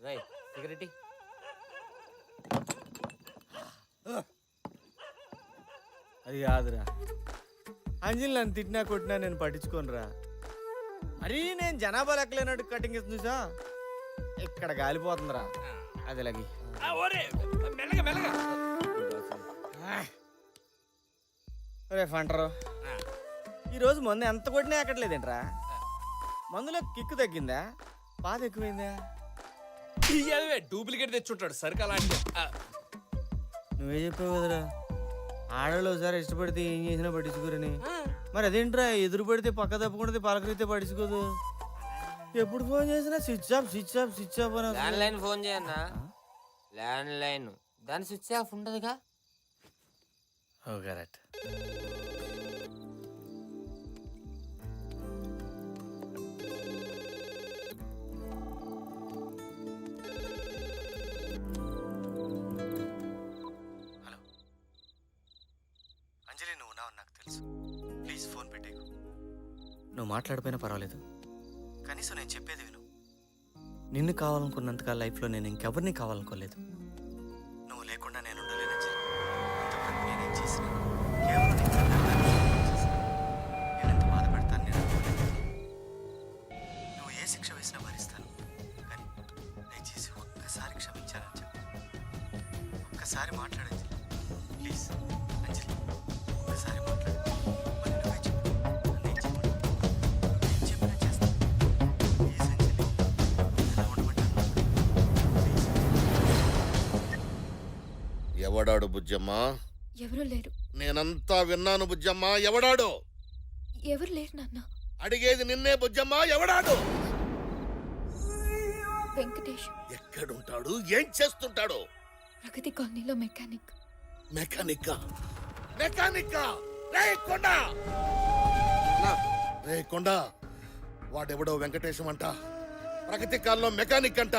రై cigarette అది కాదురా, అంజలి నన్ను తిట్టినా కొట్టినా నేను పట్టించుకోనురా. మరీ నేను జనాభా లెక్కలేనట్టు కటింగ్ ఇస్తుంది సా, ఇక్కడ గాలిపోతుందిరా. అది లగి రే ఫంటరు, ఈరోజు మందు ఎంత కొట్టినా ఎక్కట్లేదేంట్రా? మందులో కిక్కు తగ్గిందా, బాధ ఎక్కువైందా? డూప్లికేట్ తెచ్చుంటాడు సరికి అలాంటి. నువ్వే చెప్పావు కదరా, ఆడవాళ్ళు ఒకసారి ఇష్టపడితే ఏం చేసినా పట్టించుకోరని. మరి అదేంట్రా, ఎదురు పడితే పక్క తప్పకుండా పలకరితే పట్టించుకోదు. ఎప్పుడు ఫోన్ చేసినా switch off switch off switch off అని. ల్యాండ్ లైన్ ఫోన్ చేయన్నా, ల్యాండ్ లైన్ దాని స్విచ్ ఆఫ్ ఉండదుగా. Oh correct. హలో అంజలి, నువ్వు ఉన్నావు నాకు తెలుసు. ప్లీజ్ ఫోన్ పెట్టేకు. నువ్వు మాట్లాడిపోయినా పర్వాలేదు, కనీసం నేను చెప్పేది విను. నిన్ను కావాలనుకున్నంతకాల లైఫ్లో నేను ఇంకెవరిని కావాలనుకోలేదు. నువ్వు లేకుండా నేను ఉండలేను అంజలి. ఇంతవరకు నేనేం చేసినా కేవలం నీకు నన్ను చేశాను. నేను ఎంత బాధ పెడతాను నేను అనుకోలేదు. నువ్వు ఏ శిక్ష వేసినా భరిస్తాను, కానీ దయచేసి ఒక్కసారి క్షమించాలని చెప్పు. ఒక్కసారి మాట్లాడండి ప్లీజ్. అంజలి, ఒక్కసారి మాట్లాడు. మరి నువ్వే చెప్పు, నన్ను ఏం చెప్పను. నేను చెప్పినా చేస్తాను. ప్లీజ్ అంజలి, ఎలా ఉండమంటాను ప్లీజ్. ఎవడాడు బుజ్జమ్మా? ఎవరూ లేరు. నేనంతా విన్నాను బుజ్జమ్మా. ఎవడాడు? ఎవరు లేరు నాన్న. అడిగేది నిన్నే బుజ్జమ్మా. ఎవడాడు? వెంకటేష్ ఎక్కడుంటాడు? ఏం చేస్తుంటాడు? ప్రగతి కాలనీలో మెకానిక్. మెకానిక్కా? మెకానిక్కా? రే కొండ, రే కొండ, వాడెవడో వెంకటేశం అంట, ప్రగతి కాలంలో మెకానిక్ అంట.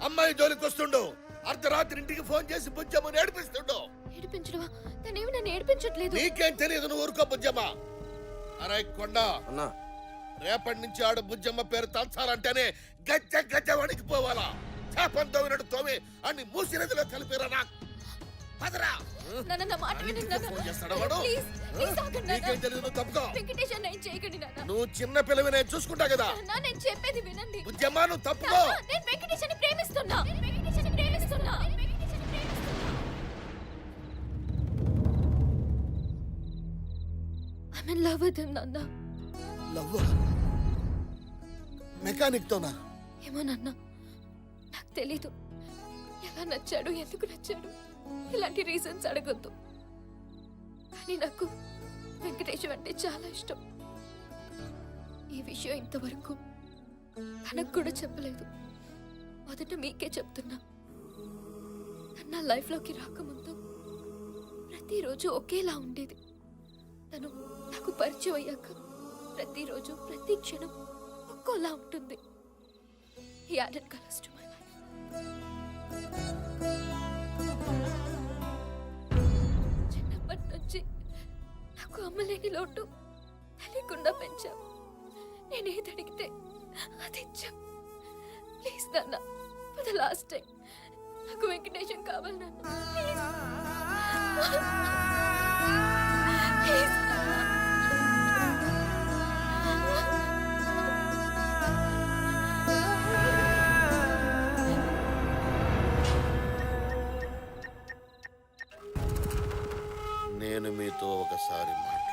అమ్మాయి జోలికి వస్తుండు, అర్ధరాత్రి ఇంటికి ఫోన్ చేసి బుజ్జమ్మని ఏడిపిస్తుండు. ఏడిపించడమా? తనేమి నన్ను ఏడిపించట్లేదు. నీకేం తెలియదు, నువ్వు ఊరుకో బుజ్జమ్మ. అరే కొండ, అన్నా, రేపటి నుంచి ఆడు బుజ్జమ్మ పేరు తలచాలంటేనే గజ్జ గజ్జ వణికిపోవాలా. చేపం తోమినట్టు తోమి అన్ని మూసి నదిలో కలిపిరా. పదరా. నాన్న, నా మాట వినండి నాన్న. ఫోన్ చేస్తాడా వాడు? ప్లీజ్, ప్లీజ్ ఆగండి నాన్న. నీకేం తెలియదు, నువ్వు తప్పుకో. వెంకటేష్ అన్న ఏం చేయకండి నాన్న. నువ్వు చిన్న పిల్లవి, నేను చూసుకుంటా కదా. నాన్న, నేను చెప్పేది వినండి. బుజ్జమ్మ నువ్వు తప్పుకో. నాన్న, నేను వెంకటేష్ అని ప్రేమిస్తున్నా. నేను వెంకటేష్ అని ప్రేమిస్తున్నా. I'm in love with him, నాన్న. లవ్వ? మెకానిక్ తోనా? ఏమో నాన్న, నాకు తెలీదు. ఎలా నచ్చాడు, ఎందుకు నచ్చాడు, ఇలాంటి రీజన్స్ అడగొద్దు. కానీ నాకు వెంకటేశ్వర అంటే చాలా ఇష్టం. ఈ విషయం ఇంతవరకు తనకు కూడా చెప్పలేదు. మొదట మీకే చెప్తున్నా. తను నా లైఫ్లోకి రాకముందు ప్రతిరోజు ఒకేలా ఉండేది. తను నాకు పరిచయం అయ్యాక ప్రతిరోజు ప్రతి క్షణం ఒక్కోలా ఉంటుంది. He added colors to my life. చిన్నప్పటి నుంచి నాకు అమ్మలేని లోటు తెలియకుండా పెంచాం. నేనేది అడిగితే అది ఇచ్చాం. ప్లీజ్ నాన్న, ఫర్ ద లాస్ట్ టైం నాకు వెంకటేశం కావాలి నాన్న. ప్లీజ్. నేను మీతో ఒకసారి మాట్లాడాలి.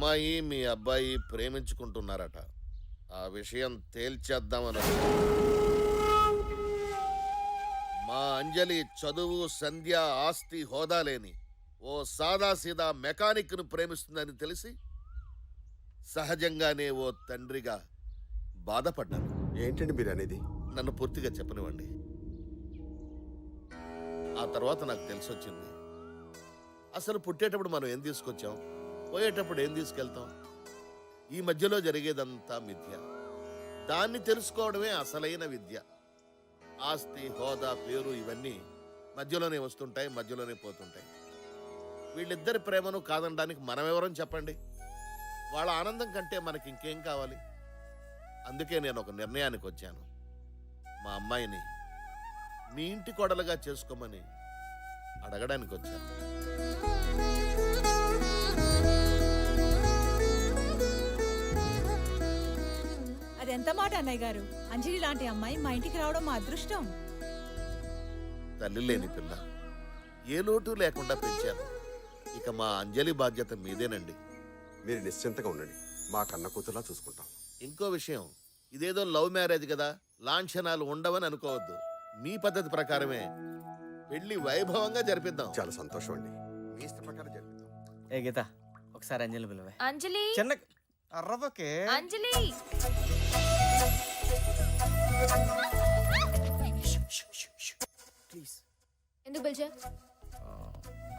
అమ్మాయి మీ అబ్బాయి ప్రేమించుకుంటున్నారట. ఆ విషయం తేల్చేద్దామని మా అంజలి చదువు, సంధ్య, ఆస్తి, హోదా లేని ఓ సాదాసీదా మెకానిక్ను ప్రేమిస్తుందని తెలిసి సహజంగానే ఓ తండ్రిగా బాధపడ్డాను. ఏంటండి మీరు అనేది? నన్ను పూర్తిగా చెప్పనివ్వండి. ఆ తర్వాత నాకు తెలిసొచ్చింది, అసలు పుట్టేటప్పుడు మనం ఏం తీసుకొచ్చాం, పోయేటప్పుడు ఏం తీసుకెళ్తాం, ఈ మధ్యలో జరిగేదంతా మిథ్య. దాన్ని తెలుసుకోవడమే అసలైన విద్య. ఆస్తి, హోదా, పేరు ఇవన్నీ మధ్యలోనే వస్తుంటాయి, మధ్యలోనే పోతుంటాయి. వీళ్ళిద్దరి ప్రేమను కాదనడానికి మనమెవరం చెప్పండి? వాళ్ళ ఆనందం కంటే మనకి ఇంకేం కావాలి? అందుకే నేను ఒక నిర్ణయానికి వచ్చాను. మా అమ్మాయిని మీ ఇంటి కోడలుగా చేసుకోమని అడగడానికి వచ్చాను. అదెంత మాట అన్నయ్య గారు. అంజలి లాంటి అమ్మాయి మా ఇంటికి రావడం మా అదృష్టం. తల్లి లేని పిల్ల, ఏ లోటు లేకుండా పెంచాను. ఇక మా అంజలి బాధ్యత మీదేనండి. మీరు నిశ్చింతగా ఉండండి, మా కన్న కూతురులా చూసుకుంటాం. ఇంకో విషయం, ఇదేదో లవ్ మ్యారేజ్ కదా, లాంఛనాలు ఉండవని అనుకోవద్దు. మీ పద్ధతి ప్రకారమే పెళ్లి వైభవంగా జరిపిద్దాం. చాలా సంతోషం అండి, మీ ఇష్ట ప్రకారం జరిపిద్దాం. ఏ గీత, ఒకసారి అంజలి పిలువే. అంజలి చిన్న అర్రవకే. అంజలి ప్లీజ్. ఎందుకు పిలిచా?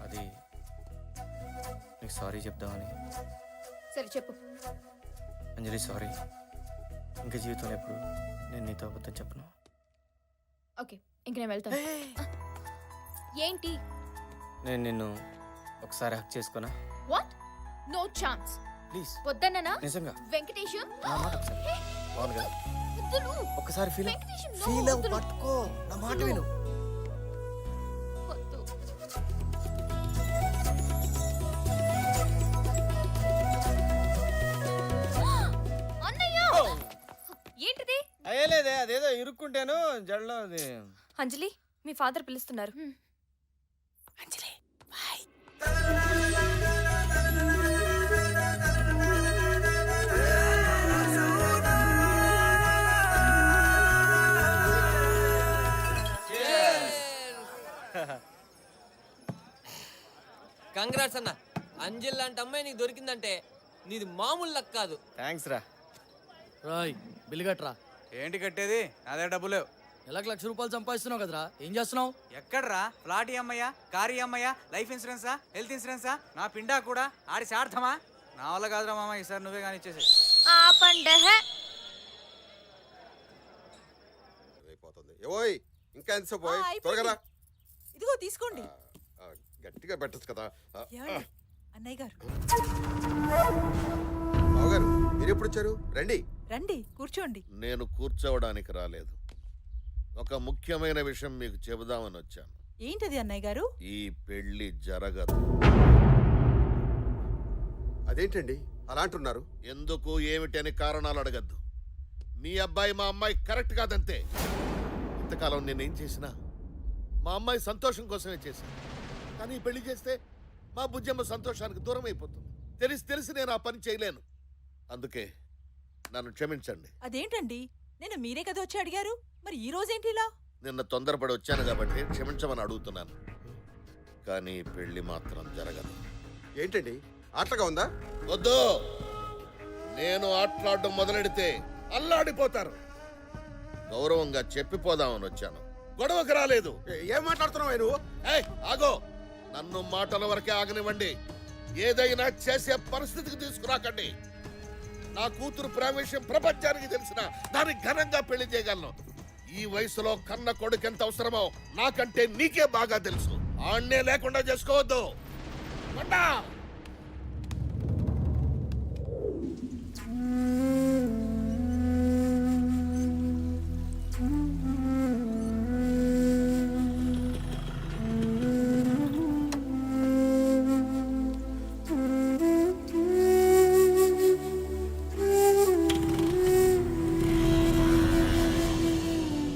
అది నీకు సారీ చెప్దామని. సరే చెప్పు. అంజలి సారీ, ఇంకా జీవితంలో ఎప్పుడు నేను నీతో అబద్ధం చెప్పను. ఓకే, ఇంక నేను వెళ్తాను. ఏంటి? నేను నిన్ను ఒకసారి హక్ చేసుకున్నా. వాట్? No chance. ప్లీజ్. వద్దన్నా? నిజంగా వెంకటేశం నా మాట ఒకసారి. బాగుంది కదా? వద్దులు. ఒక్కసారి ఫీల్ వెంకటేశం, no, ఫీల్ వద్దులు. పట్టుకో, నా మాట విను. వద్దు. అన్నయ్య! ఏంటిది? అయ్యలేదే, అదేదో ఇరుక్కుంటాను జడలో. అది అంజలి, మీ ఫాదర్ పిలుస్తున్నారు. అంజలి బాయ్. కంగ్రాట్స్ అన్న. అంజల్ లాంటి అమ్మాయి నీకు దొరికిందంటే నీది మామూలు లక్ కాదు. థ్యాంక్స్ రా. రాయ్ బిల్లు కట్టరా. ఏంటి కట్టేది? అదే డబ్బు లేవు. నెలకు ₹1,00,000 సంపాదిస్తున్నావు కదరా, ఏం చేస్తున్నావు? ఎక్కడ్రా? ఫ్లాట్ అమ్మయ్యా, కారు అమ్మయ్యా, లైఫ్ ఇన్సూరెన్సా, హెల్త్ ఇన్సూరెన్సా, నా పిండా కూడా ఆడి సార్థమా? నా వల్ల కాదురా మామ, ఈసారి నువ్వే కానీ ఇచ్చేసి. అయిపోతుంది. ఏవోయ్, ఇంకా ఎంతసేపు పోయి? అయిపోయింది. త్వరగా రా. ఇదిగో తీసుకోండి. గట్టిగా పెట్టచ్చు కదా. ఏమండి అన్నయ్య గారు, బావగారు మీరు ఎప్పుడు వచ్చారు? రండి. రండి కూర్చోండి. నేను కూర్చోవడానికి రాలేదు, ఒక ముఖ్యమైన విషయం మీకు చెబుదామని వచ్చాను. ఏంటది అన్నయ్య గారు? ఈ పెళ్లి జరగదు. అదేంటండి అలా అంటున్నారు? ఎందుకు ఏమిటని కారణాలు అడగద్దు. మీ అబ్బాయి మా అమ్మాయి కరెక్ట్ కాదంతే. ఇంతకాలం నేనేం చేసినా మా అమ్మాయి సంతోషం కోసమే చేశాను. కానీ ఈ పెళ్లి చేస్తే మా బుజ్జమ్మ సంతోషానికి దూరం అయిపోతుంది. తెలిసి నేను ఆ పని చేయలేను. అందుకే నన్ను క్షమించండి. అదేంటండి, నేను మీరే కదా వచ్చి అడిగారు, మరి ఈ రోజేంటి ఇలా? నిన్న తొందరపడి వచ్చాను కాబట్టి క్షమించమని అడుగుతున్నాను. కానీ ఈ పెళ్లి మాత్రం జరగదు. ఏంటండి ఆటగా ఉందా? వద్దు, నేను ఆటలాడడం మొదలెడితే అల్లాడిపోతారు. గౌరవంగా చెప్పిపోదామని వచ్చాను, గొడవకు రాలేదు. ఏం మాట్లాడుతున్నావు నువ్వు? ఏయ్ ఆగో, నన్ను మాటల వరకే ఆగనివ్వండి. ఏదైనా చేసే పరిస్థితికి తీసుకురాకండి. నా కూతురు ప్రేమ విషయం ప్రపంచానికి తెలిసిన దాన్ని ఘనంగా పెళ్లి చేయగలను. ఈ వయసులో కన్న కొడుకు ఎంత అవసరమో నాకంటే నీకే బాగా తెలుసు. ఆణ్ణే లేకుండా చేసుకోవద్దు. కొండా!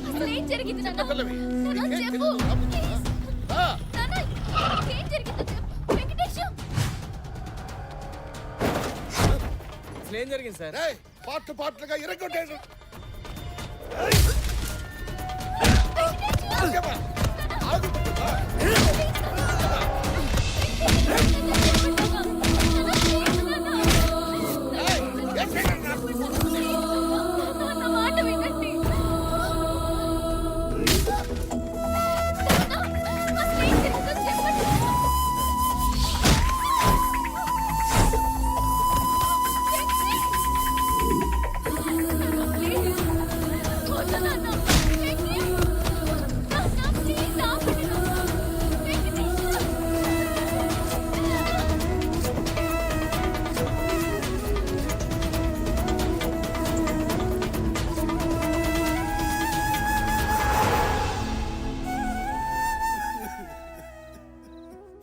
అసలు ఏం జరిగింది నాన్న? చిన్నపిల్లవి. నాన్న, నీకేం చెప్పు. తెలీదు, రాబోతుందా? ఆ, నాన్న, ఏం జరిగిందో చెప్పు. వెంకటేశం, అసలు ఏం జరిగింది సార్? రేయ్, పార్ట్లుగా ఇరగొట్టేసి నా మాట వినండి. అసలు ఏం జరిగిందో చెప్పండి. ప్లీజ్ వద్దు నాన్న. నాన్న, ప్లీజ్ ఆపండి.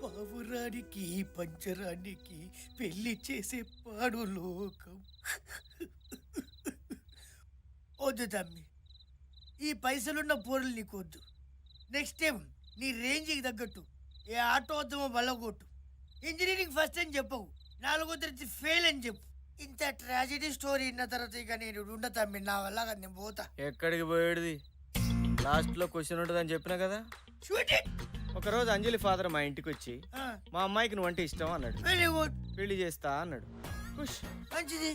పావురానికి పంచరానికి పెళ్లి చేసే పాడు లోకం. వద్దు తమ్మి, ఈ పైసలున్న పోరులు నీకు వద్దు. నెక్స్ట్ టైం నీ రేంజ్కి తగ్గట్టు ఏ ఆటో వద్దమో బల్లగొట్టు. ఇంజనీరింగ్ ఫస్ట్ అని చెప్పవు, 4వ తరగతి ఫెయిల్ అని చెప్పు. ఇంత ట్రాజెడీ స్టోరీ విన్న తర్వాత ఇక నేను ఉండ తమ్మి, నా వల్ల కాదు, నేను పోతా. ఎక్కడికి పోయేది? లాస్ట్ లో క్వశ్చన్ ఉంటుందని చెప్పినా కదా. Shoot it. ఒకరోజు అంజలి ఫాదర్ మా ఇంటికి వచ్చి మా అమ్మాయికి నువ్వంటే ఇష్టం అన్నాడు. వెరీ గుడ్, పెళ్లి చేస్తా అన్నాడు. ఖుష్. మంచిది.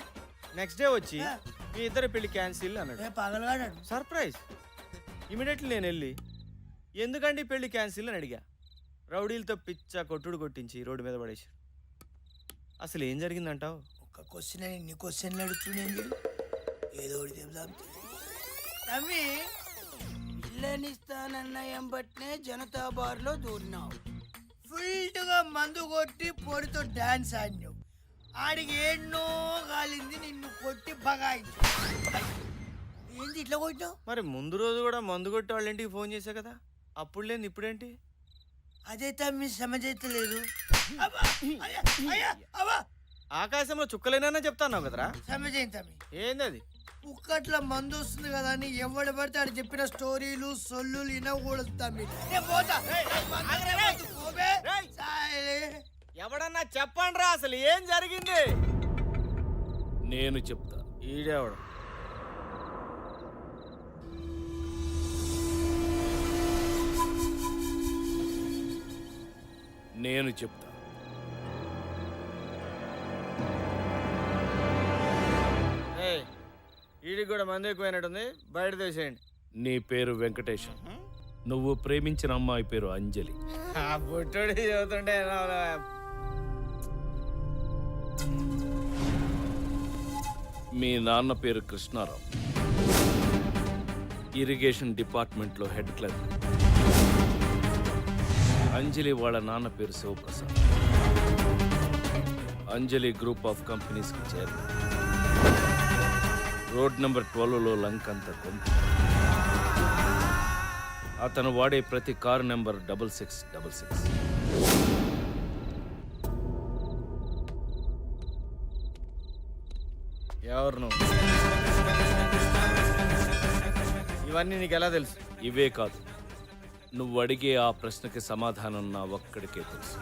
నెక్స్ట్ డే వచ్చి మీ ఇద్దరు పెళ్లి క్యాన్సిల్ అన్నాడు. పగలగాడాడు. సర్ప్రైజ్. ఇమీడియట్లీ నేను వెళ్ళి ఎందుకండి పెళ్లి క్యాన్సిల్ అని అడిగా. రౌడీలతో పిచ్చ కొట్టుడు కొట్టించి రోడ్డు మీద పడేసి. అసలు ఏం జరిగిందంటావు? ఒక క్వశ్చన్ అని ఇన్ని క్వశ్చన్లు అడుగుతున్నాను. ఏదో ఒకటి చెప్దాం తమ్మి. ఇల్లనిస్తానన్న ఎంబట్నే జనతా బార్లో దూరినావు. ఫుల్గా మందు కొట్టి పొడితో డాన్స్ ఆడినావు. ఆడికి ఎన్నో కాలింది, నిన్ను కొట్టి బగాయించు. ఏంది ఇట్లా కొట్టినావు? మరి ముందు రోజు కూడా మందు కొట్టి వాళ్ళ ఇంటికి ఫోన్ చేశా కదా, అప్పుడు లేదు ఇప్పుడేంటి? అదే తమ్మి సమజైతలేదు. ఆకాశంలో చుక్కలేనా చెప్తాన్నావు కదరా. సమజైంది తమ్మి. ఏంది అది? కుక్కట్ల మందు వస్తుంది కదా అని ఎవడు పడితే ఆడు చెప్పిన స్టోరీలు సొల్లు వినకూడదు తమ్మి. నేను పోతా. పోబే. సాయిలే. ఎవడన్నా చెప్పండి రా, అసలు ఏం జరిగింది? నేను చెప్తా. ఈడేవాడు. నేను చెప్తా. ఈడికి కూడా మంది ఎక్కువైనట్టుంది, బయట తీసేయండి. నీ పేరు వెంకటేశం, నువ్వు ప్రేమించిన అమ్మాయి పేరు అంజలి. ఆ పుట్టుడి చదువుతుంటే మీ నాన్న పేరు కృష్ణారావు, ఇరిగేషన్ డిపార్ట్మెంట్లో హెడ్ క్లర్క్. అంజలి వాళ్ళ నాన్న పేరు శివప్రసాద్, అంజలి గ్రూప్ ఆఫ్ కంపెనీస్కి చైర్మన్. రోడ్ నెంబర్ 12లో లంకంత కొంత. అతను వాడే ప్రతి కారు నెంబర్ 6666. ఎవరు నువ్వు? ఇవన్నీ నీకు ఎలా తెలుసు? ఇవే కాదు, నువ్వు అడిగే ఆ ప్రశ్నకి సమాధానం నా ఒక్కడికే తెలుసు.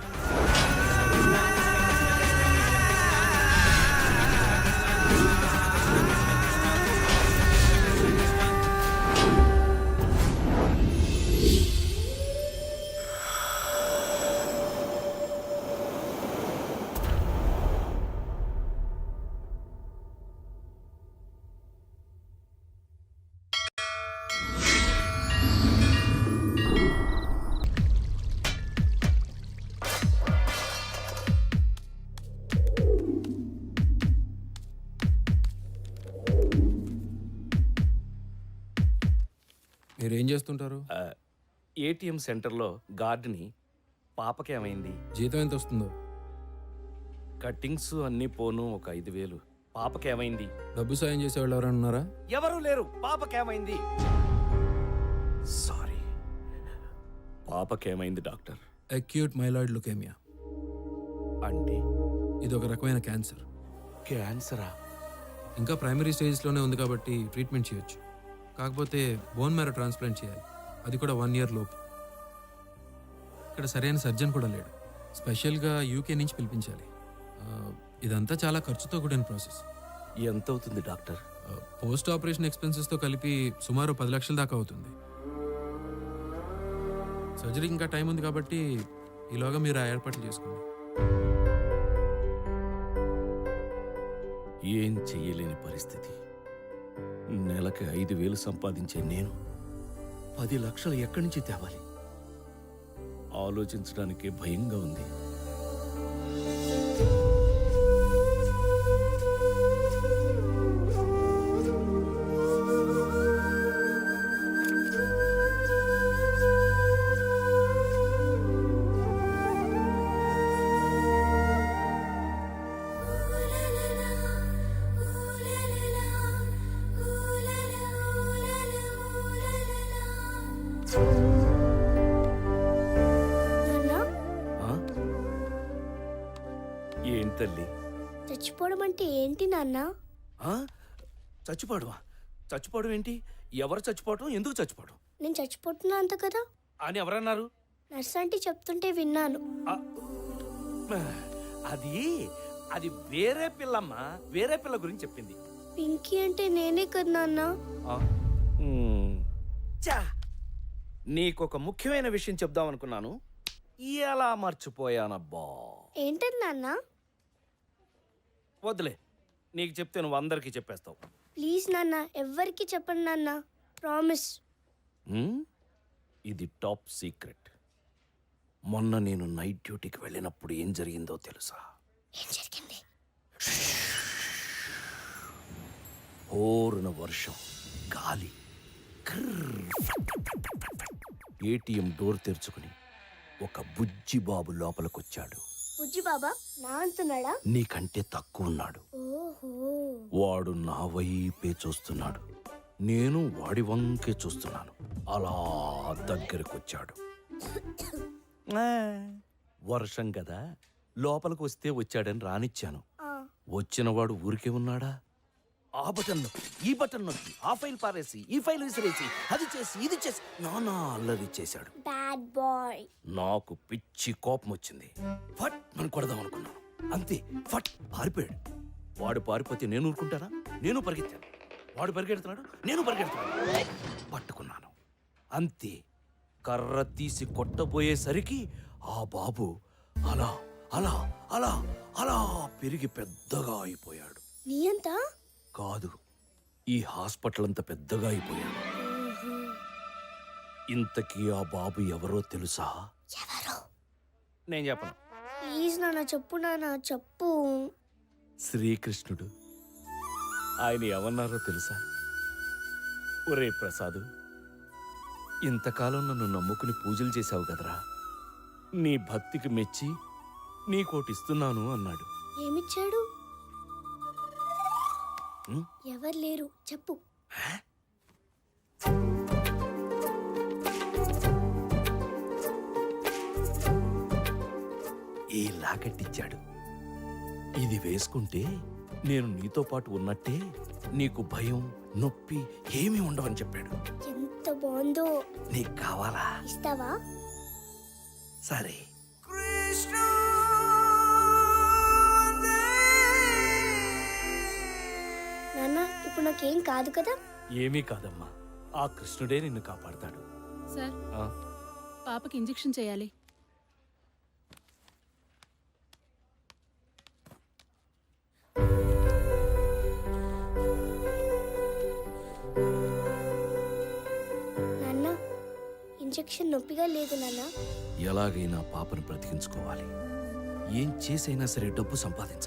మీరేం చేస్తుంటారు? ఏటీఎం సెంటర్లో గార్డ్ని. పాపకేమైంది? జీతం ఎంత వస్తుందో? కట్టింగ్స్ అన్నీ పోను ఒక 5,000. పాపకేమైంది? డబ్బు సాయం చేసేవాళ్ళు ఎవరైనా ఉన్నారా? ఎవరూ లేరు. పాపకేమైంది? సారీ, పాపకేమైంది డాక్టర్? అక్యూట్ మైలాయిడ్ లుకేమియా అంటే ఇది ఒక రకమైన క్యాన్సర్. క్యాన్సరా? ఇంకా ప్రైమరీ స్టేజ్లోనే ఉంది కాబట్టి ట్రీట్మెంట్ చేయొచ్చు. కాకపోతే బోన్ మ్యారో ట్రాన్స్ప్లాంట్ చేయాలి, అది కూడా 1 year లోపు. ఇక్కడ సరైన సర్జన్ కూడా లేడు, స్పెషల్గా యూకే నుంచి పిలిపించాలి. ఇదంతా చాలా ఖర్చుతో కూడిన ప్రాసెస్. ఎంత అవుతుంది డాక్టర్? పోస్ట్ ఆపరేషన్ ఎక్స్పెన్సెస్తో కలిపి సుమారు 10 లక్షల దాకా అవుతుంది. సర్జరీకి ఇంకా టైం ఉంది కాబట్టి ఈలోగా మీరు ఆ ఏర్పాట్లు చేసుకోండి. ఏం చెయ్యలేని పరిస్థితి. నెలకి 5,000 సంపాదించే నేను 10 లక్షలు ఎక్కడి నుంచి తేవాలి? ఆలోచించడానికే భయంగా ఉంది. ఆ? ఏం తల్లి? చచ్చిపోవడం అంటే ఏంటి నాన్న? ఆ? చచ్చిపోవడమా? చచ్చిపోవడం ఏంటి? ఎవరు చచ్చిపోవడం? ఎందుకు చచ్చిపోవడం నేను చచ్చిపోతున్నా అంత కదా అని ఎవరన్నారు? నర్స్ అంటే చెప్తుంటే విన్నాను. అది వేరే పిల్లమ్మా, వేరే పిల్ల గురించి చెప్పింది. పింకీ అంటే నేనే కదా నాన్న. నీకొక ముఖ్యమైన విషయం చెప్దాం అనుకున్నాను, ఎలా మర్చిపోయానబ్బా. ఏంటది నాన్న? వద్దులే, నీకు చెప్తే నువ్వు అందరికీ చెప్పేస్తావు. ప్లీజ్ నాన్న, ఎవ్వరికి చెప్పండి నాన్న, ప్రామిస్. ఇది టాప్ సీక్రెట్. మొన్న నేను నైట్ డ్యూటీకి వెళ్ళినప్పుడు ఏం జరిగిందో తెలుసా? ఏం జరిగింది? ఓరున వర్షం, గాలి, ఏటీఎం డోర్ తెరుచుకుని ఒక బుజ్జి బాబు లోపలికొచ్చాడు. బుజ్జి బాబా నా అంటున్నాడా? నీకంటే తక్కువ ఉన్నాడు. ఓహో. వాడు నా వైపే చూస్తున్నాడు, నేను వాడి వంకే చూస్తున్నాను. అలా దగ్గరకొచ్చాడు. వర్షం కదా, లోపలికి వస్తే వచ్చాడని రానిచ్చాను. వచ్చినవాడు ఊరికే ఉన్నాడా? ఆ బటన్ నొక్కి, ఈ బటన్ నొక్కి, ఆ ఫైల్ పారేసి, ఈ ఫైల్ విసిరేసి, అది చేసి, ఇది చేసి నానా అల్లరి చేశాడు. Bad boy. నాకు పిచ్చి కోపం వచ్చింది. ఫట్ మనం కొడదాం అనుకున్నాను, అంతే ఫట్ పారిపోయాడు. వాడు పారిపోతే నేను ఊరుకుంటానా? నేను పరిగెత్తాను. వాడు పరిగెడుతున్నాడు, నేను పరిగెడుతున్నాను. పట్టుకున్నాను, అంతే. కర్ర తీసి కొట్టబోయేసరికి ఆ బాబు అలా అలా అలా అలా పెరిగి పెద్దగా అయిపోయాడు. నీ అంతా కాదు, ఈ హాస్పిటల్ అంత పెద్దగా అయిపోయాడు. ఇంతకీ ఆ బాబు ఎవరో తెలుసా? ఎవరు? నేను చెప్పను. ప్లీజ్ నాన్న చెప్పు, నాన్న చెప్పు. శ్రీకృష్ణుడు. ఆయన ఏమన్నారో తెలుసా? ఒరే ప్రసాదు, ఇంతకాలం నన్ను నమ్ముకుని పూజలు చేశావు కదరా, నీ భక్తికి మెచ్చి నీకోటిస్తున్నాను అన్నాడు. ఏమిచ్చాడు? ఉం? ఎవరు లేరు, చెప్పు. ఈ లాకెట్టిచ్చాడు. ఇది వేసుకుంటే నేను నీతో పాటు ఉన్నట్టే, నీకు భయం నొప్పి ఏమీ ఉండవని చెప్పాడు. ఎంత బాగుందో. నీకు కావాలా? ఇస్తావా? సరే. నాన్న ఇప్పుడు నాకేం కాదు కదా? ఏమీ కాదమ్మా, ఆ కృష్ణుడే నిన్ను కాపాడతాడు. సార్, ఆ, పాపకి ఇంజెక్షన్ చేయాలి. నాన్న ఇంజెక్షన్ నొప్పిగా లేదు నాన్న. ఎలాగైనా పాపను బ్రతికించుకోవాలి. ఏం చేసైనా సరే డబ్బు సంపాదించాలి.